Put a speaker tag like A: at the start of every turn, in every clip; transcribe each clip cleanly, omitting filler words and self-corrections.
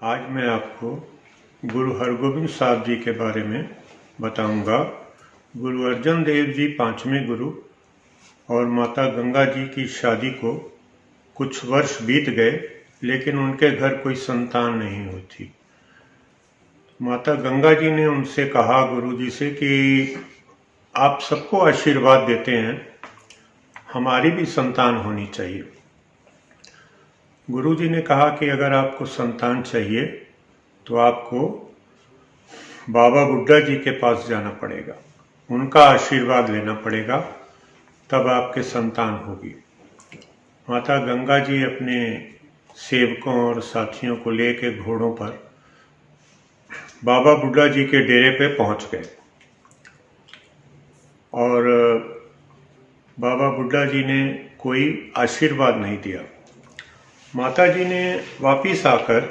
A: आज मैं आपको गुरु हरगोविंद साहब जी के बारे में बताऊंगा। गुरु अर्जन देव जी 5वें गुरु और माता गंगा जी की शादी को कुछ वर्ष बीत गए, लेकिन उनके घर कोई संतान नहीं हुई थी। माता गंगा जी ने उनसे कहा, गुरु जी से, कि आप सबको आशीर्वाद देते हैं, हमारी भी संतान होनी चाहिए। गुरु जी ने कहा कि अगर आपको संतान चाहिए तो आपको बाबा बुड्ढा जी के पास जाना पड़ेगा, उनका आशीर्वाद लेना पड़ेगा, तब आपके संतान होगी। माता गंगा जी अपने सेवकों और साथियों को लेकर घोड़ों पर बाबा बुड्ढा जी के डेरे पे पहुंच गए और बाबा बुड्ढा जी ने कोई आशीर्वाद नहीं दिया। माता जी ने वापिस आकर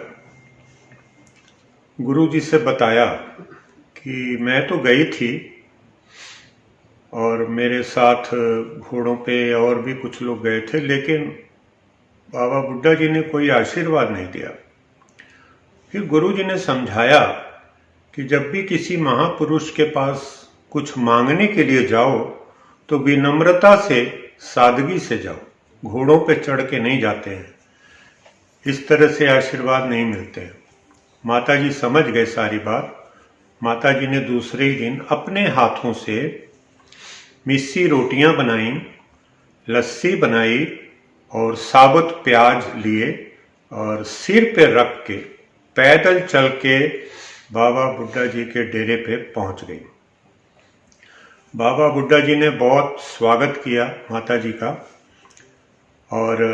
A: गुरु जी से बताया कि मैं तो गई थी और मेरे साथ घोड़ों पे और भी कुछ लोग गए थे, लेकिन बाबा बुड्ढा जी ने कोई आशीर्वाद नहीं दिया। फिर गुरु जी ने समझाया कि जब भी किसी महापुरुष के पास कुछ मांगने के लिए जाओ तो विनम्रता से, सादगी से जाओ, घोड़ों पे चढ़ के नहीं जाते हैं, इस तरह से आशीर्वाद नहीं मिलते हैं। माता जी समझ गए सारी बात। माता जी ने दूसरे ही दिन अपने हाथों से मिस्सी रोटियां बनाई, लस्सी बनाई और साबुत प्याज लिए और सिर पे रख के पैदल चल के बाबा बुड्ढा जी के डेरे पे पहुंच गई। बाबा बुड्ढा जी ने बहुत स्वागत किया माता जी का और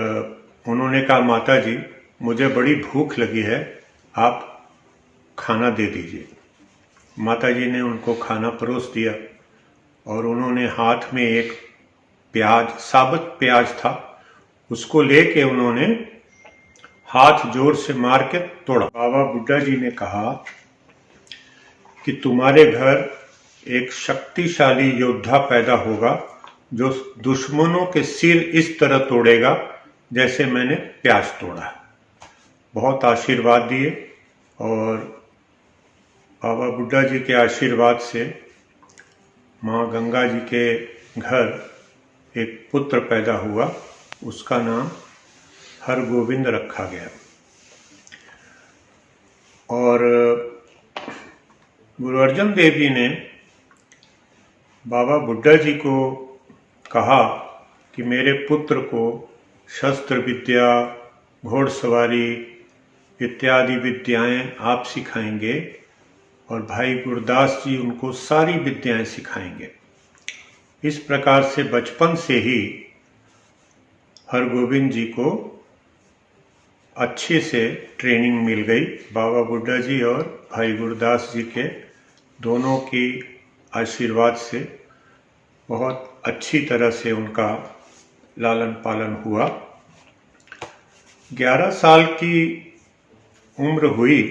A: उन्होंने कहा, माता जी, मुझे बड़ी भूख लगी है, आप खाना दे दीजिए। माता जी ने उनको खाना परोस दिया और उन्होंने हाथ में एक प्याज, साबुत प्याज था, उसको लेके उन्होंने हाथ जोर से मार के तोड़ा। बाबा बुड्ढा जी ने कहा कि तुम्हारे घर एक शक्तिशाली योद्धा पैदा होगा जो दुश्मनों के सिर इस तरह तोड़ेगा जैसे मैंने प्याज तोड़ा। बहुत आशीर्वाद दिए और बाबा बुड्ढा जी के आशीर्वाद से माँ गंगा जी के घर एक पुत्र पैदा हुआ, उसका नाम हरगोविंद रखा गया। और गुरु अर्जन देव जी ने बाबा बुड्ढा जी को कहा कि मेरे पुत्र को शस्त्र विद्या, घोड़सवारी इत्यादि विद्याएं आप सिखाएंगे और भाई गुरदास जी उनको सारी विद्याएं सिखाएंगे। इस प्रकार से बचपन से ही हरगोविंद जी को अच्छे से ट्रेनिंग मिल गई। बाबा बुड्ढा जी और भाई गुरदास जी के दोनों की आशीर्वाद से बहुत अच्छी तरह से उनका लालन पालन हुआ। 11 साल की उम्र हुई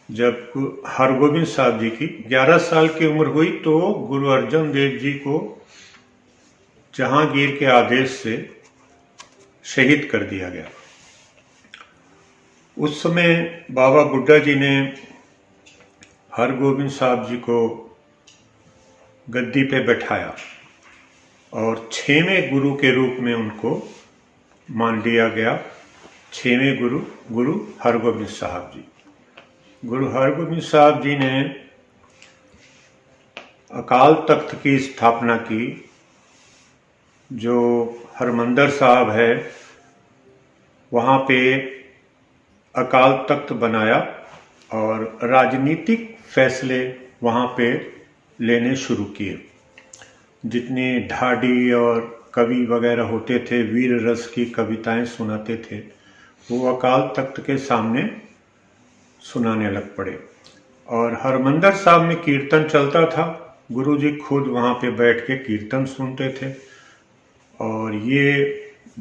A: जब हरगोविंद साहब जी की 11 साल की उम्र हुई तो गुरु अर्जन देव जी को जहांगीर के आदेश से शहीद कर दिया गया। उस समय बाबा बुड्ढा जी ने हरगोविंद साहब जी को गद्दी पे बैठाया और 6वें गुरु के रूप में उनको मान लिया गया। 6वें गुरु हरगोविंद साहब जी। गुरु हरगोविंद साहब जी ने अकाल तख्त की स्थापना की, जो हरमंदिर साहब है वहाँ पे अकाल तख्त बनाया और राजनीतिक फैसले वहाँ पे लेने शुरू किए। जितने ढाडी और कवि वगैरह होते थे, वीर रस की कविताएं सुनाते थे, वो अकाल तख्त के सामने सुनाने लग पड़े। और हरमंदिर साहब में कीर्तन चलता था, गुरु जी खुद वहाँ पे बैठ के कीर्तन सुनते थे और ये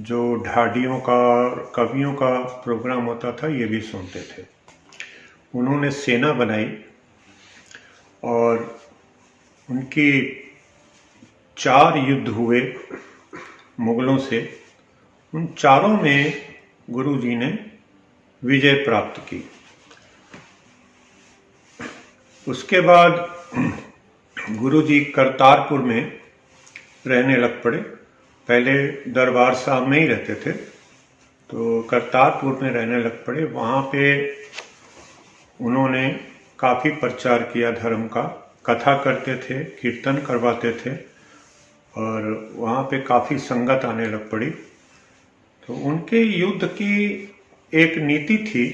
A: जो ढाडियों का, कवियों का प्रोग्राम होता था, ये भी सुनते थे। उन्होंने सेना बनाई और उनकी 4 युद्ध हुए मुगलों से। उन चारों में गुरु जी ने विजय प्राप्त की। उसके बाद गुरुजी करतारपुर में रहने लग पड़े। पहले दरबार साहब में ही रहते थे, तो करतारपुर में रहने लग पड़े। वहाँ पे उन्होंने काफ़ी प्रचार किया धर्म का, कथा करते थे, कीर्तन करवाते थे, और वहाँ पे काफ़ी संगत आने लग पड़ी। तो उनके युद्ध की एक नीति थी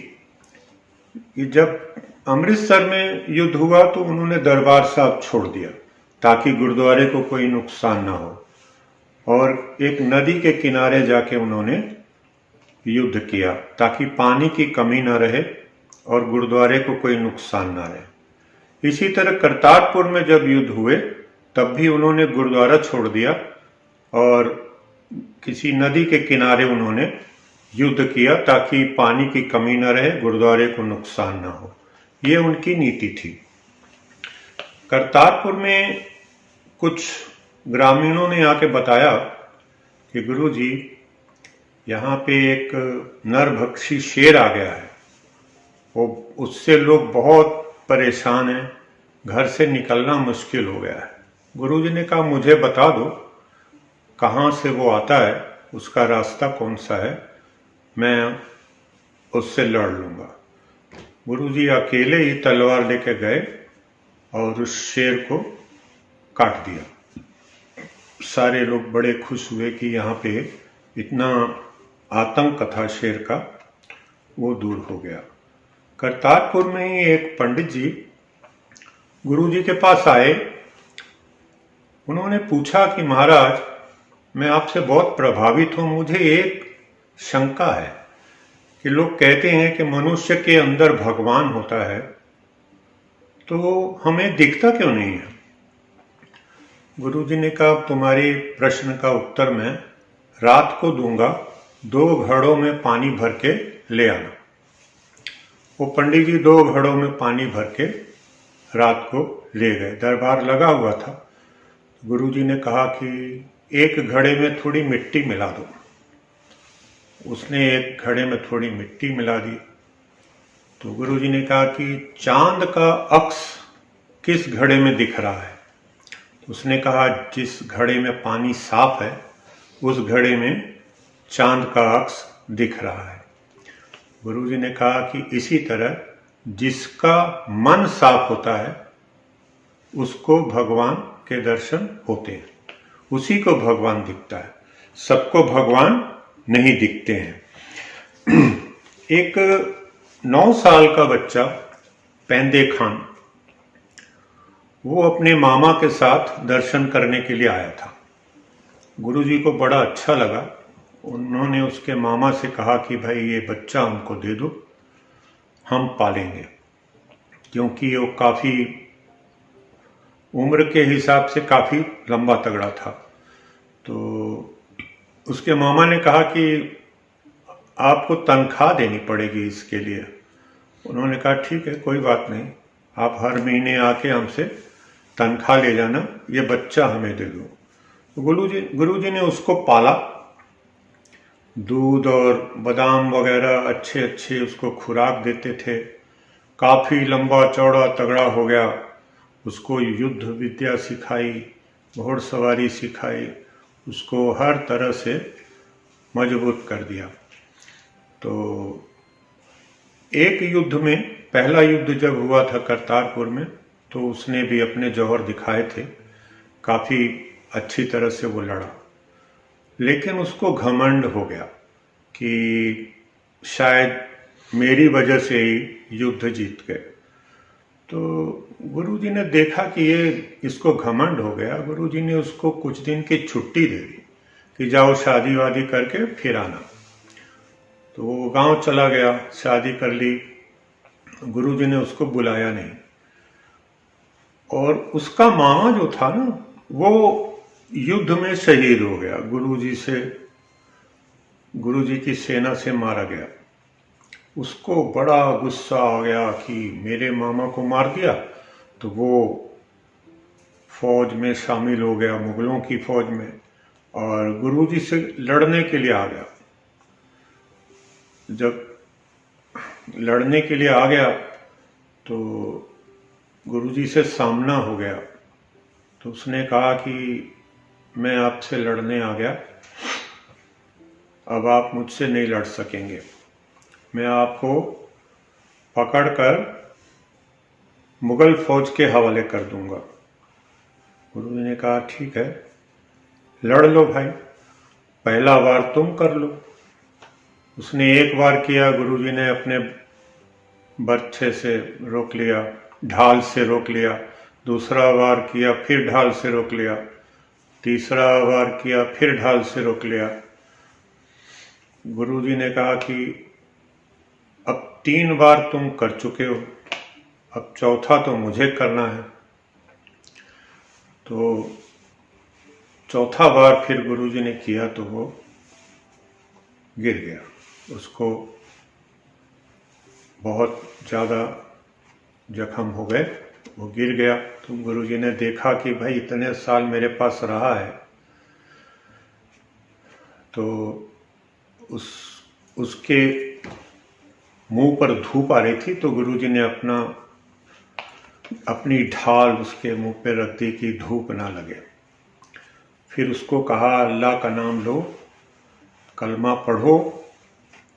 A: कि जब अमृतसर में युद्ध हुआ तो उन्होंने दरबार साहब छोड़ दिया ताकि गुरुद्वारे को कोई नुकसान ना हो, और एक नदी के किनारे जाके उन्होंने युद्ध किया ताकि पानी की कमी ना रहे और गुरुद्वारे को कोई नुकसान ना रहे। इसी तरह करतारपुर में जब युद्ध हुए तब भी उन्होंने गुरुद्वारा छोड़ दिया और किसी नदी के किनारे उन्होंने युद्ध किया ताकि पानी की कमी न रहे, गुरुद्वारे को नुकसान न हो। ये उनकी नीति थी। करतारपुर में कुछ ग्रामीणों ने आके बताया कि गुरुजी, यहाँ पे एक नरभक्षी शेर आ गया है, वो उससे लोग बहुत परेशान हैं, घर से निकलना मुश्किल हो गया है। गुरुजी ने कहा मुझे बता दो कहाँ से वो आता है, उसका रास्ता कौन सा है, मैं उससे लड़ लूँगा। गुरुजी अकेले ही तलवार लेके गए और उस शेर को काट दिया। सारे लोग बड़े खुश हुए कि यहाँ पे इतना आतंक था शेर का, वो दूर हो गया। करतारपुर में ही एक पंडित जी गुरुजी के पास आए। उन्होंने पूछा कि महाराज, मैं आपसे बहुत प्रभावित हूँ, मुझे एक शंका है कि लोग कहते हैं कि मनुष्य के अंदर भगवान होता है, तो हमें दिखता क्यों नहीं है। गुरुजी ने कहा तुम्हारे प्रश्न का उत्तर मैं रात को दूंगा, 2 घड़ों में पानी भर के ले आना। वो पंडित जी 2 घड़ों में पानी भर के रात को ले गए। दरबार लगा हुआ था। गुरुजी ने कहा कि एक घड़े में थोड़ी मिट्टी मिला दो। उसने एक घड़े में थोड़ी मिट्टी मिला दी। तो गुरुजी ने कहा कि चांद का अक्स किस घड़े में दिख रहा है। उसने कहा जिस घड़े में पानी साफ है उस घड़े में चांद का अक्स दिख रहा है। गुरुजी ने कहा कि इसी तरह जिसका मन साफ होता है उसको भगवान के दर्शन होते हैं, उसी को भगवान दिखता है, सबको भगवान नहीं दिखते हैं। एक 9 साल का बच्चा पेंदे खान, वो अपने मामा के साथ दर्शन करने के लिए आया था। गुरुजी को बड़ा अच्छा लगा। उन्होंने उसके मामा से कहा कि भाई ये बच्चा हमको दे दो, हम पालेंगे, क्योंकि वो काफ़ी उम्र के हिसाब से काफ़ी लंबा तगड़ा था। तो उसके मामा ने कहा कि आपको तनख्वाह देनी पड़ेगी इसके लिए। उन्होंने कहा ठीक है, कोई बात नहीं, आप हर महीने आके हमसे तनख्वाह ले जाना, ये बच्चा हमें दे दो। तो गुरुजी ने उसको पाला, दूध और बादाम वगैरह अच्छे अच्छे उसको खुराक देते थे। काफ़ी लंबा चौड़ा तगड़ा हो गया। उसको युद्ध विद्या सिखाई, घोड़सवारी सिखाई, उसको हर तरह से मजबूत कर दिया। तो एक युद्ध में, पहला युद्ध जब हुआ था करतारपुर में, तो उसने भी अपने जौहर दिखाए थे, काफ़ी अच्छी तरह से वो लड़ा। लेकिन उसको घमंड हो गया कि शायद मेरी वजह से ही युद्ध जीत गए। तो गुरुजी ने देखा कि ये इसको घमंड हो गया। गुरुजी ने उसको कुछ दिन की छुट्टी दे दी कि जाओ शादी वादी करके फिर आना। तो वो गांव चला गया, शादी कर ली। गुरुजी ने उसको बुलाया नहीं। और उसका मामा जो था ना, वो युद्ध में शहीद हो गया। गुरुजी की सेना से मारा गया। उसको बड़ा गुस्सा आ गया कि मेरे मामा को मार दिया। तो वो फौज में शामिल हो गया, मुगलों की फौज में, और गुरुजी से लड़ने के लिए आ गया। जब लड़ने के लिए आ गया तो गुरुजी से सामना हो गया तो उसने कहा कि मैं आपसे लड़ने आ गया, अब आप मुझसे नहीं लड़ सकेंगे, मैं आपको पकड़कर मुगल फौज के हवाले कर दूंगा। गुरुजी ने कहा ठीक है, लड़ लो भाई, पहला वार तुम कर लो। उसने एक वार किया, गुरुजी ने अपने बर्छे से रोक लिया, ढाल से रोक लिया। दूसरा वार किया, फिर ढाल से रोक लिया। तीसरा वार किया, फिर ढाल से रोक लिया। गुरुजी ने कहा कि अब 3 बार तुम कर चुके हो, अब चौथा तो मुझे करना है। तो चौथा बार फिर गुरुजी ने किया तो वो गिर गया, उसको बहुत ज़्यादा जख्म हो गए, वो गिर गया। तो गुरुजी ने देखा कि भाई इतने साल मेरे पास रहा है, तो उसके मुंह पर धूप आ रही थी, तो गुरुजी ने अपनी ढाल उसके मुंह पे रख दी कि धूप ना लगे। फिर उसको कहा अल्लाह का नाम लो, कलमा पढ़ो।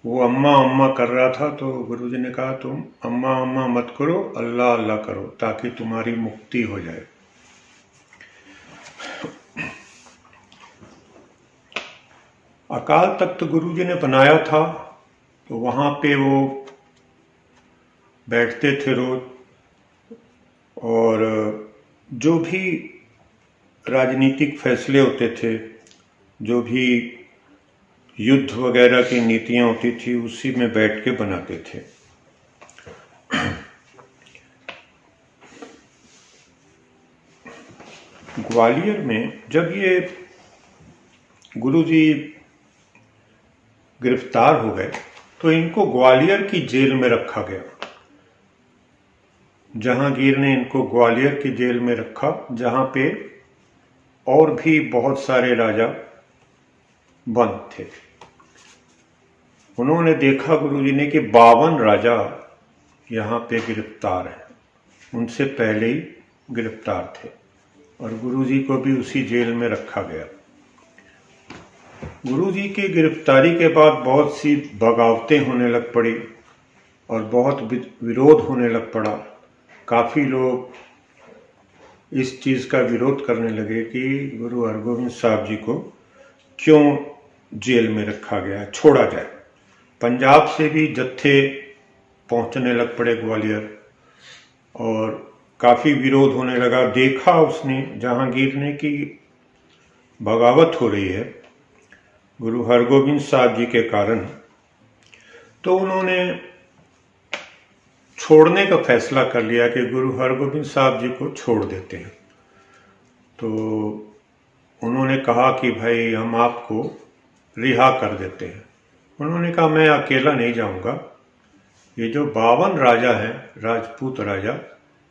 A: वो अम्मा अम्मा कर रहा था, तो गुरुजी ने कहा तुम अम्मा अम्मा मत करो, अल्लाह अल्लाह करो, ताकि तुम्हारी मुक्ति हो जाए। अकाल तख्त गुरुजी ने बनाया था, तो वहाँ पे वो बैठते थे रोज, और जो भी राजनीतिक फैसले होते थे, जो भी युद्ध वगैरह की नीतियाँ होती थी, उसी में बैठ के बनाते थे। ग्वालियर में जब ये गुरुजी गिरफ्तार हो गए, तो इनको ग्वालियर की जेल में रखा गया। जहांगीर ने इनको ग्वालियर की जेल में रखा, जहां पे और भी बहुत सारे राजा बंद थे। उन्होंने देखा गुरुजी ने कि 52 राजा यहाँ पे गिरफ्तार हैं, उनसे पहले ही गिरफ्तार थे, और गुरुजी को भी उसी जेल में रखा गया। गुरुजी की गिरफ्तारी के बाद बहुत सी बगावतें होने लग पड़ी और बहुत विरोध होने लग पड़ा। काफ़ी लोग इस चीज़ का विरोध करने लगे कि गुरु हरगोविंद साहब जी को क्यों जेल में रखा गया, छोड़ा जाए। पंजाब से भी जत्थे पहुंचने लग पड़े ग्वालियर, और काफ़ी विरोध होने लगा। देखा उसने, जहांगीर ने, कि बगावत हो रही है गुरु हरगोविंद साहब जी के कारण, तो उन्होंने छोड़ने का फैसला कर लिया कि गुरु हरगोविंद साहब जी को छोड़ देते हैं। तो उन्होंने कहा कि भाई हम आपको रिहा कर देते हैं। उन्होंने कहा मैं अकेला नहीं जाऊंगा, ये जो 52 राजा हैं, राजपूत राजा,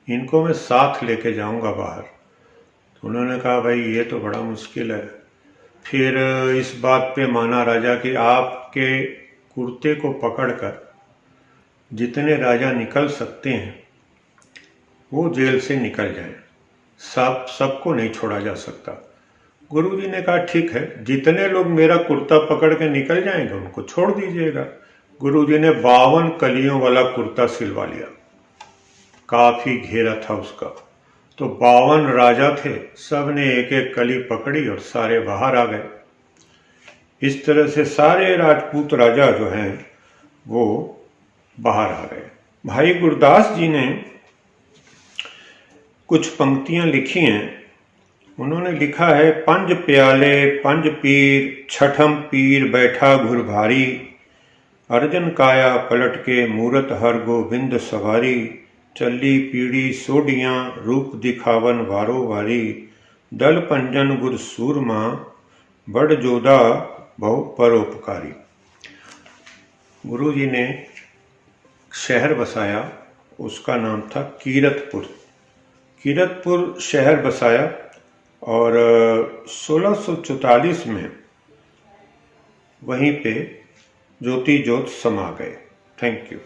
A: इनको मैं साथ लेके जाऊंगा बाहर। तो उन्होंने कहा भाई ये तो बड़ा मुश्किल है। फिर इस बात पे माना राजा कि आपके कुर्ते को पकड़कर जितने राजा निकल सकते हैं वो जेल से निकल जाएं, सबको नहीं छोड़ा जा सकता। गुरुजी ने कहा ठीक है, जितने लोग मेरा कुर्ता पकड़ के निकल जाएंगे उनको छोड़ दीजिएगा। गुरुजी ने 52 कलियों वाला कुर्ता सिलवा लिया, काफी घेरा था उसका। तो 52 राजा थे, सब ने एक एक कली पकड़ी और सारे बाहर आ गए। इस तरह से सारे राजपूत राजा जो हैं वो बाहर आ गए। भाई गुरदास जी ने कुछ पंक्तियां लिखी हैं। उन्होंने लिखा है, पंज प्याले पंज पीर, छठम पीर बैठा घुर भारी, अर्जन काया पलट के मूरत हर गोविंद सवारी, चली पीड़ी सोडियां रूप दिखावन वारो वारी, दल पंजन गुर सूरमा बड़ जोधा बहु परोपकारी। गुरु जी ने शहर बसाया, उसका नाम था कीरतपुर। कीरतपुर शहर बसाया और 1644 में वहीं पे ज्योति ज्योत समा गए। Thank you.